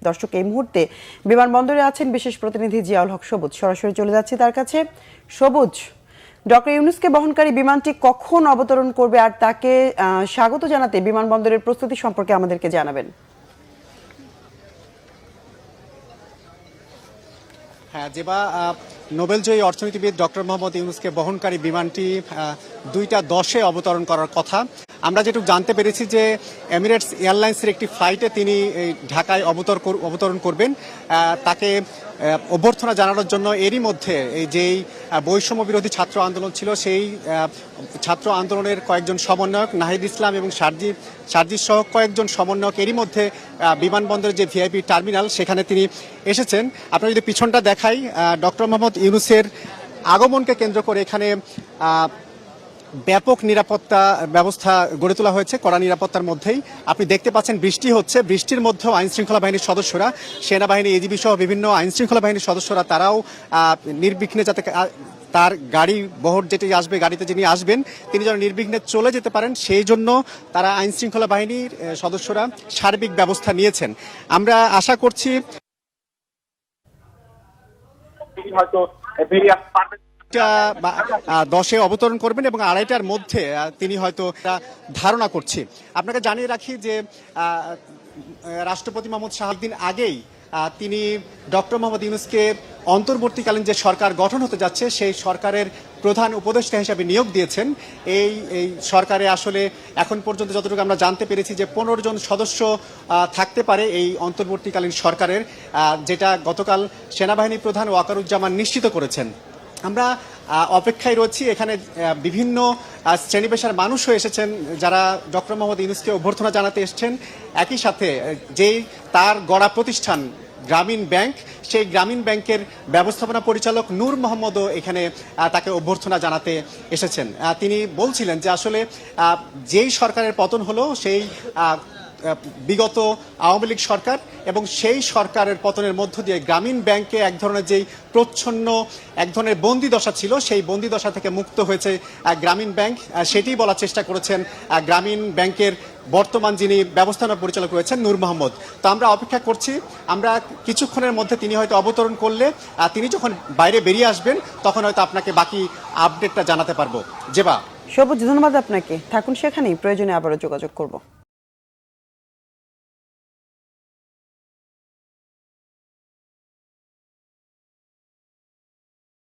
দর্শক, এই মুহূর্তে বিমানবন্দরে আছেন বিশেষ প্রতিনিধি জিয়াউল হক সবুজ। সরাসরি চলে যাচ্ছি তার কাছে। সবুজ, ডক্টর ইউনূসকে বহনকারী বিমানটি কখন অবতরণ করবে আর তাকে স্বাগত জানাতে বিমানবন্দরের প্রস্তুতি সম্পর্কে আমাদেরকে জানাবেন। হ্যাঁ যেবা, নোবেলজয়ী অর্থনীতিবিদ ডক্টর মোহাম্মদ ইউনূসকে বহনকারী বিমানটি 2:10-এ অবতরণ করার কথা। আমরা যেটুকু জানতে পেরেছি যে এমিরেটস এয়ারলাইন্সের একটি ফ্লাইটে তিনি ঢাকায় অবতরণ করবেন। তাকে অভ্যর্থনা জানানোর জন্য এরই মধ্যে এই যেই বৈষম্য বিরোধী ছাত্র আন্দোলন ছিল সেই ছাত্র আন্দোলনের কয়েকজন সমন্বয়ক নাহিদ ইসলাম এবং সার্জিস সহ কয়েকজন সমন্বয়ক এরই মধ্যে বিমানবন্দরের যে ভিআইপি টার্মিনাল সেখানে তিনি এসেছেন। আপনারা যদি পিছনটা দেখাই, ডক্টর মোহাম্মদ ইউনূসের আগমনকে কেন্দ্র করে এখানে ব্যাপক নিরাপত্তা ব্যবস্থা গড়ে তোলা হয়েছে। কড়া নিরাপত্তার মধ্যেই আপনি দেখতে পাচ্ছেন বৃষ্টি হচ্ছে, বৃষ্টির মধ্যেও আইন শৃঙ্খলা বাহিনীর সদস্যরা, সেনাবাহিনী, এজিবি সহ বিভিন্ন আইন শৃঙ্খলা বাহিনীর সদস্যরা তারাও নির্বিঘ্নে যাতে তার গাড়ি বহর যেটি আসবে, গাড়িতে যিনি আসবেন তিনি যেন নির্বিঘ্নে চলে যেতে পারেন সেই জন্য তারা আইন শৃঙ্খলা বাহিনীর সদস্যরা সার্বিক ব্যবস্থা নিয়েছেন। আমরা আশা করছি হয়তো 10-এ অবতরণ করবেন এবং 2:30টার মধ্যে তিনি হয়তো ধারণা করছি। আপনাকে জানিয়ে রাখি যে রাষ্ট্রপতি মোহাম্মদ শাহাবুদ্দিন আগেই তিনি ডক্টর মোহাম্মদ ইউনূসকে অন্তর্বর্তীকালীন যে সরকার গঠন হতে যাচ্ছে সেই সরকারের প্রধান উপদেষ্টা হিসাবে নিয়োগ দিয়েছেন। এই সরকারে আসলে এখন পর্যন্ত যতটুকু আমরা জানতে পেরেছি যে 15 জন সদস্য থাকতে পারে এই অন্তর্বর্তীকালীন সরকারের, যেটা গতকাল সেনাবাহিনী প্রধান ওয়াকারুজ্জামান নিশ্চিত করেছেন। আমরা অপেক্ষায় রয়েছি। এখানে বিভিন্ন শ্রেণী পেশার মানুষও এসেছেন যারা ডক্টর মোহাম্মদ ইউনূসকে অভ্যর্থনা জানাতে এসেছেন। একই সাথে যেই তার গড়া প্রতিষ্ঠান গ্রামীণ ব্যাংক, সেই গ্রামীণ ব্যাংকের ব্যবস্থাপনা পরিচালক নূর মোহাম্মদও এখানে তাকে অভ্যর্থনা জানাতে এসেছেন। তিনি বলছিলেন যে আসলে যেই সরকারের পতন হলো সেই বিগত আওয়ামী লীগ সরকার এবং সেই সরকারের পতনের মধ্য দিয়ে গ্রামীণ ব্যাংকে এক ধরনের যেই প্রচ্ছন্ন এক ধরনের বন্দিদশা ছিল সেই বন্দিদশা থেকে মুক্ত হয়েছে গ্রামীণ ব্যাংক, সেটি বলার চেষ্টা করেছেন গ্রামীণ ব্যাংকের বর্তমান যিনি ব্যবস্থাপনা পরিচালক রয়েছেন নূর মোহাম্মদ। তো আমরা অপেক্ষা করছি, আমরা কিছুক্ষণের মধ্যে তিনি হয়তো অবতরণ করলে তিনি যখন বাইরে বেরিয়ে আসবেন তখন হয়তো আপনাকে বাকি আপডেটটা জানাতে পারবো। যেবা, সবুজ, ধন্যবাদ আপনাকে। থাকুন সেখানেই, প্রয়োজনে আবারও যোগাযোগ করব।